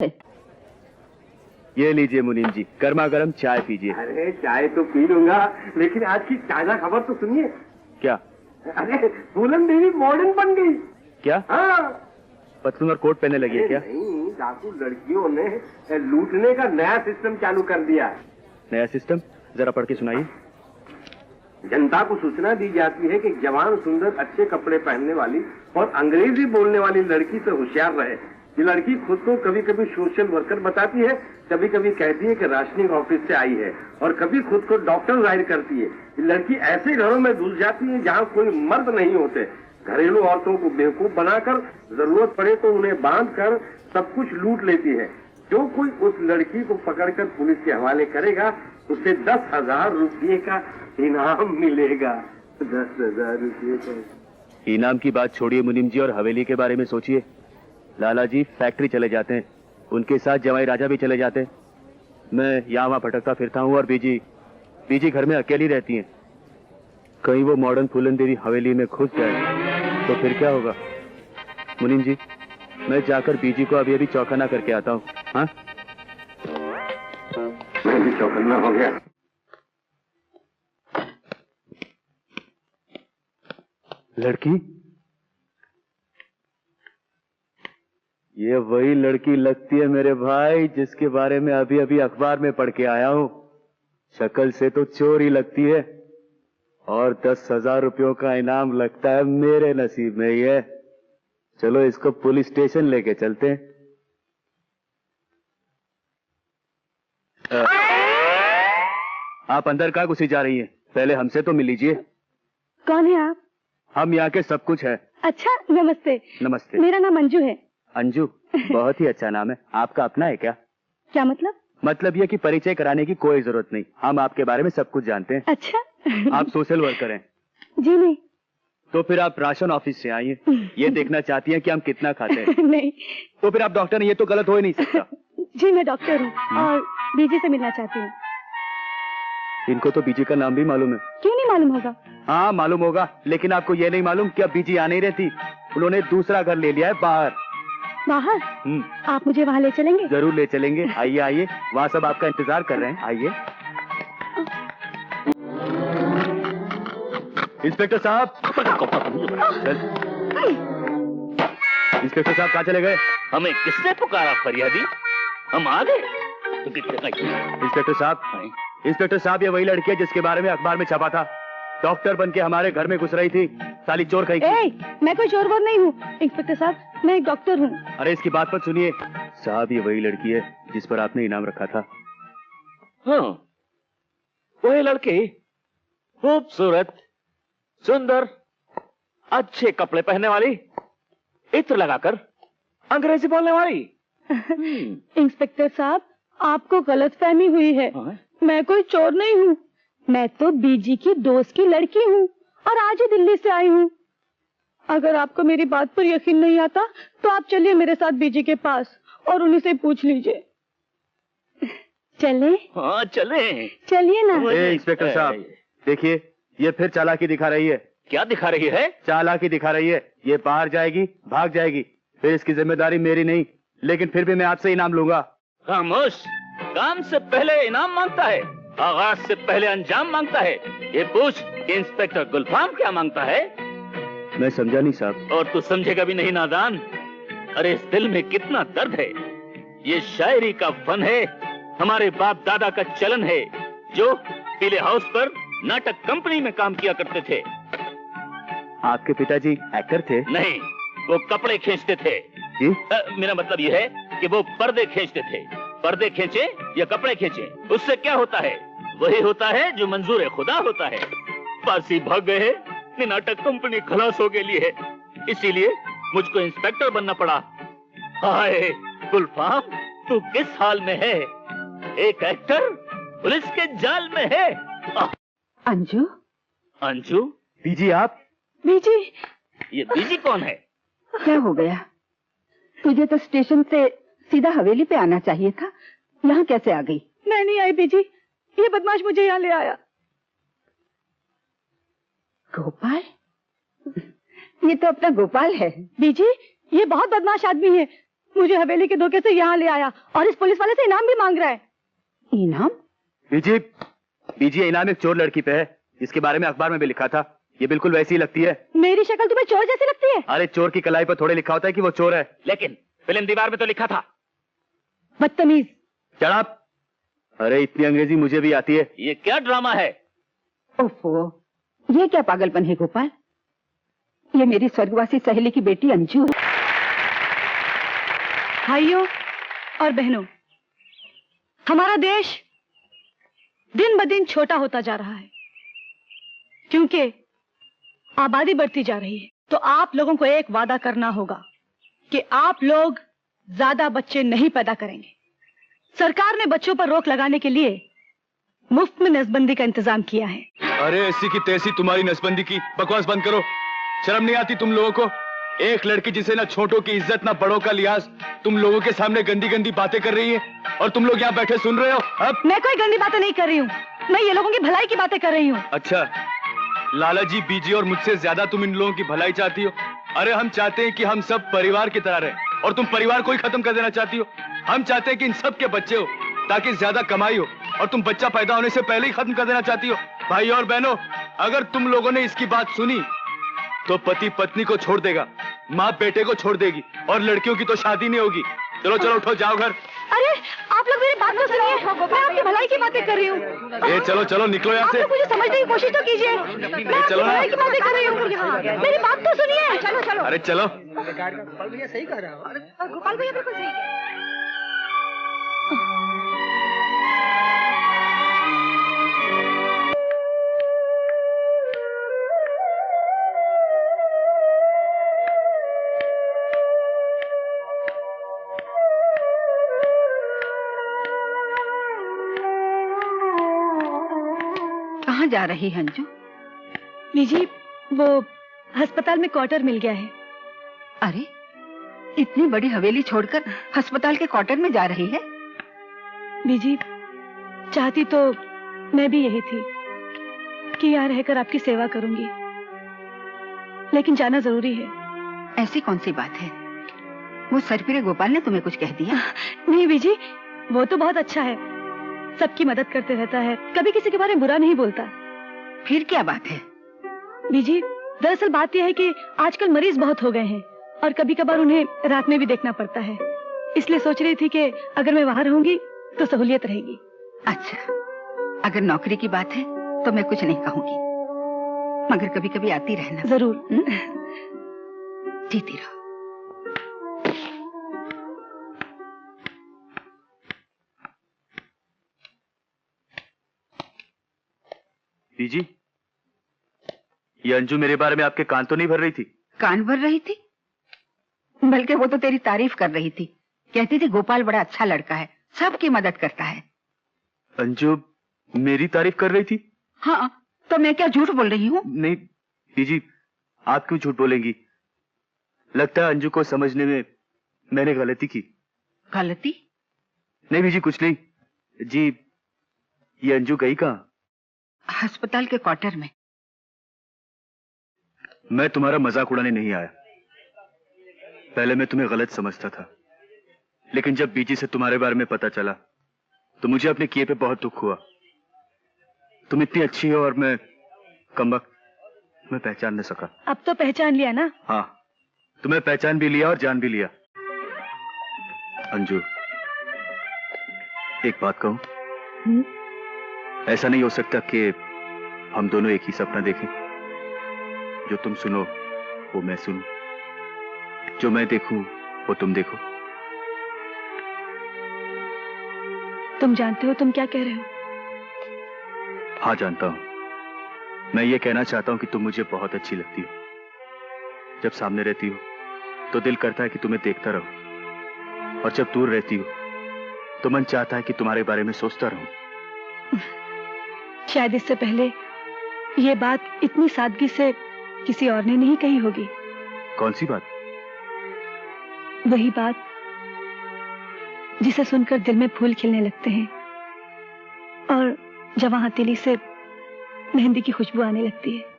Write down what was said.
ये लीजिए मुनीम जी, गर्मा गर्म चाय पीजिए। अरे चाय तो पी लूंगा, लेकिन आज की ताजा खबर तो सुनिए। क्या? अरे फूलन देवी मॉडर्न बन गई। क्या? हाँ। पतलून और कोट पहनने लगी है क्या? नहीं, डाकू लड़कियों ने लूटने का नया सिस्टम चालू कर दिया। नया सिस्टम? जरा पढ़ के सुनाइए। जनता को सूचना दी जाती है कि जवान, सुंदर, अच्छे कपड़े पहनने वाली और अंग्रेजी बोलने वाली लड़की से होशियार रहे। ये लड़की खुद को कभी कभी सोशल वर्कर बताती है, कभी कभी कहती है कि राशनिंग ऑफिस से आई है, और कभी खुद को डॉक्टर जाहिर करती है। ये लड़की ऐसे घरों में घुस जाती है जहाँ कोई मर्द नहीं होते। घरेलू औरतों को बेवकूफ बनाकर जरूरत पड़े तो उन्हें बांध कर सब कुछ लूट लेती है। जो कोई उस लड़की को पकड़कर पुलिस के हवाले करेगा उसे 10,000 रुपये का इनाम मिलेगा। 10,000 रुपये का इनाम की बात छोड़िए मुनीम जी, और हवेली के बारे में सोचिए। लाला जी फैक्ट्री चले जाते हैं, उनके साथ जवाई राजा भी चले जाते हैं। मैं यहाँ वहाँ भटकता फिरता हूँ और बीजी घर में अकेली रहती हैं। कहीं वो मॉडर्न फूलन देवी हवेली में घुस जाए तो फिर क्या होगा? मुनीम जी, मैं जाकर बीजी को अभी चौकन्ना करके आता हूँ। हाँ, मैं भी चौकन्ना हो गया। लड़की? ये वही लड़की लगती है मेरे भाई, जिसके बारे में अभी अभी अखबार में पढ़ के आया हूँ। शक्ल से तो चोर ही लगती है, और 10,000 रुपयों का इनाम लगता है मेरे नसीब में ही है। चलो इसको पुलिस स्टेशन लेके चलते हैं। आप अंदर कहाँ घुसी जा रही हैं? पहले हमसे तो मिल लीजिए। कौन है आप? हम यहाँ के सब कुछ है। अच्छा, नमस्ते। नमस्ते। मेरा नाम अंजू है। अंजू? बहुत ही अच्छा नाम है। आपका अपना है क्या? क्या मतलब? मतलब ये कि परिचय कराने की कोई जरूरत नहीं, हम आपके बारे में सब कुछ जानते हैं। अच्छा। आप सोशल वर्कर हैं? जी नहीं। तो फिर आप राशन ऑफिस से आइए। ये देखना चाहती हैं कि हम कितना खाते हैं? नहीं। तो फिर आप डॉक्टर हैं, ये तो गलत हो ही नहीं सकता। जी मैं डॉक्टर हूँ और बीजी से मिलना चाहती हूँ। इनको तो बीजी का नाम भी मालूम है। क्यों नहीं मालूम होगा? हाँ मालूम होगा, लेकिन आपको ये नहीं मालूम कि अब बीजी आ नहीं रहती। उन्होंने दूसरा घर ले लिया है बाहर। बाहर? आप मुझे वहाँ ले चलेंगे? जरूर ले चलेंगे। आइए आइए, वहाँ सब आपका इंतजार कर रहे हैं। आइए। इंस्पेक्टर साहब। इंस्पेक्टर साहब कहाँ चले गए? हमें किसने पुकारा फरियादी? हम आ गए। इंस्पेक्टर साहब, ये वही लड़की है जिसके बारे में अखबार में छपा था। डॉक्टर बन के हमारे घर में घुस रही थी। साली चोर कहीं की। मैं कोई चोर वोर नहीं हूँ इंस्पेक्टर साहब, मैं एक डॉक्टर हूँ। अरे इसकी बात पर सुनिए साहब, ये वही लड़की है जिस पर आपने इनाम रखा था। हाँ, वही लड़की, खूबसूरत, सुंदर, अच्छे कपड़े पहनने वाली, इत्र लगाकर अंग्रेजी बोलने वाली। इंस्पेक्टर साहब, आपको गलतफहमी हुई है। मैं कोई चोर नहीं हूँ, मैं तो बीजी की दोस्त की लड़की हूँ और आज ही दिल्ली से आई हूँ। अगर आपको मेरी बात पर यकीन नहीं आता तो आप चलिए मेरे साथ बीजी के पास और उन्हीं से पूछ लीजिए। चले? हाँ चले। चलिए ना। इंस्पेक्टर साहब देखिए, ये फिर चालाकी दिखा रही है। क्या दिखा रही है? चालाकी दिखा रही है। ये बाहर जाएगी, भाग जाएगी, फिर इसकी जिम्मेदारी मेरी नहीं, लेकिन फिर भी मैं आपसे इनाम लूंगा। खामोश, काम से पहले इनाम मांगता है, आगाज से पहले अंजाम मांगता है। ये पूछ कि इंस्पेक्टर गुलफाम क्या मांगता है? मैं समझा नहीं साहब। और तू समझेगा भी नहीं नादान। अरे इस दिल में कितना दर्द है। ये शायरी का फन है, हमारे बाप दादा का चलन है, जो पीले हाउस पर नाटक कंपनी में काम किया करते थे। आपके पिताजी एक्टर थे? नहीं, वो कपड़े खींचते थे। जी? मेरा मतलब ये है कि वो पर्दे खींचते थे। पर्दे खींचे या कपड़े खींचे, उससे क्या होता है? वही होता है जो मंजूर खुदा होता है। पासी भाग गए हैं, नाटक कंपनी खलास हो गई है, इसीलिए मुझको इंस्पेक्टर बनना पड़ा। हाय गुलफाम, तू किस हाल में है? एक एक्टर पुलिस के जाल में है। अंजू? अंजू? बीजी आप? बीजी? ये बीजी कौन है? क्या हो गया? तुझे तो स्टेशन से सीधा हवेली पे आना चाहिए था, यहाँ कैसे आ गई? मैं नहीं आई बीजी, ये बदमाश मुझे यहाँ ले आया। गोपाल? ये तो अपना गोपाल है। बीजी, ये बहुत बदमाश आदमी है, मुझे हवेली के धोखे से यहाँ ले आया और इस पुलिस वाले से इनाम भी मांग रहा है। इनाम? बीजी, बीजी, इनाम एक चोर लड़की पे है जिसके बारे में अखबार में भी लिखा था। ये बिल्कुल वैसी ही लगती है। मेरी शक्ल तुम्हें चोर जैसी लगती है? अरे चोर की कलाई पर थोड़े लिखा होता है कि वो चोर है। लेकिन फिल्म दीवार में तो लिखा था। बदतमीज। चढ़ाप। अरे इतनी अंग्रेजी मुझे भी आती है। ये क्या ड्रामा है? ओफो, ये क्या पागलपन है गोपाल? ये मेरी स्वर्गवासी सहेली की बेटी अंजू है। भाइयों और बहनों, हमारा देश दिन ब दिन छोटा होता जा रहा है क्योंकि आबादी बढ़ती जा रही है। तो आप लोगों को एक वादा करना होगा कि आप लोग ज्यादा बच्चे नहीं पैदा करेंगे। सरकार ने बच्चों पर रोक लगाने के लिए मुफ्त में नसबंदी का इंतजाम किया है। अरे ऐसी की तैसी तुम्हारी नसबंदी की बकवास बंद करो। शर्म नहीं आती तुम लोगों को? एक लड़की जिसे ना छोटों की इज्जत ना बड़ों का लिहाज, तुम लोगों के सामने गंदी गंदी बातें कर रही है और तुम लोग यहाँ बैठे सुन रहे हो। अब मैं कोई गंदी बातें नहीं कर रही हूँ, मैं ये लोगों की भलाई की बातें कर रही हूँ। अच्छा, लाला जी, बीजी और मुझसे ज्यादा तुम इन लोगों की भलाई चाहती हो। अरे हम चाहते हैं कि हम सब परिवार की तरह रहें और तुम परिवार को ही खत्म कर देना चाहती हो। हम चाहते हैं कि इन सब के बच्चे हो ताकि ज्यादा कमाई हो और तुम बच्चा पैदा होने से पहले ही खत्म कर देना चाहती हो। भाई और बहनों, अगर तुम लोगों ने इसकी बात सुनी तो पति पत्नी को छोड़ देगा, माँ बेटे को छोड़ देगी और लड़कियों की तो शादी नहीं होगी। चलो चलो उठो, जाओ घर। अरे आप लोग मेरी बात तो सुनिए, मैं आपकी भलाई की बातें कर रही हूँ। ए चलो चलो निकलो यहाँ से। आप मुझे समझने की कोशिश तो कीजिए, मैं आपकी चलो ना। भलाई की बातें कर रही हूँ। मेरी बात तो सुनिए। चलो चलो। अरे चलो। गोपाल भैया सही कह रहा है। गोपाल भैया बिल्कुल सही कह रहा है। कहाँ जा रही है अंजू? बीजी, वो अस्पताल में क्वार्टर मिल गया है। अरे, इतनी बड़ी हवेली छोड़कर अस्पताल के क्वार्टर में जा रही है? बीजी, चाहती तो मैं भी यही थी कि यहाँ रहकर आपकी सेवा करूंगी, लेकिन जाना जरूरी है। ऐसी कौन सी बात है? वो सरपिरे गोपाल ने तुम्हें कुछ कह दिया? नहीं बीजी, वो तो बहुत अच्छा है, सबकी मदद करते रहता है, कभी किसी के बारे में बुरा नहीं बोलता। फिर क्या बात है? बीजी, दरअसल बात यह है कि आजकल मरीज बहुत हो गए हैं और कभी कभार उन्हें रात में भी देखना पड़ता है, इसलिए सोच रही थी कि अगर मैं वहां रहूंगी तो सहूलियत रहेगी। अच्छा, अगर नौकरी की बात है तो मैं कुछ नहीं कहूंगी, मगर कभी कभी आती रहना। जरूर। जीती रहो। बीजी, ये अंजू मेरे बारे में आपके कान तो नहीं भर रही थी? कान भर रही थी? बल्कि वो तो तेरी तारीफ कर रही थी, कहती थी गोपाल बड़ा अच्छा लड़का है, सबकी मदद करता है। अंजू मेरी तारीफ कर रही थी? हाँ, तो मैं क्या झूठ बोल रही हूँ? नहीं बीजी, आप क्यों झूठ बोलेंगी? लगता है अंजू को समझने में मैंने गलती की। गलती? नहीं बीजी, कुछ नहीं। जी, ये अंजू गई कहाँ? अस्पताल के क्वार्टर में। मैं तुम्हारा मजाक उड़ाने नहीं आया। पहले मैं तुम्हें गलत समझता था, लेकिन जब बीजी से तुम्हारे बारे में पता चला तो मुझे अपने किए पे बहुत दुख हुआ। तुम इतनी अच्छी हो और मैं कमबख्त, मैं पहचान न सका। अब तो पहचान लिया ना? हाँ, तुम्हें पहचान भी लिया और जान भी लिया। अंजू, एक बात कहूं? ऐसा नहीं हो सकता कि हम दोनों एक ही सपना देखें। जो तुम सुनो वो मैं सुनूं, जो मैं देखूं वो तुम देखो। तुम जानते हो तुम क्या कह रहे हो? हाँ जानता हूं। मैं ये कहना चाहता हूं कि तुम मुझे बहुत अच्छी लगती हो। जब सामने रहती हो तो दिल करता है कि तुम्हें देखता रहूं, और जब दूर रहती हो तो मन चाहता है कि तुम्हारे बारे में सोचता रहूं। शायद इससे पहले ये बात इतनी सादगी से किसी और ने नहीं कही होगी। कौन सी बात? वही बात जिसे सुनकर दिल में फूल खिलने लगते हैं और जवां हथेली से मेहंदी की खुशबू आने लगती है।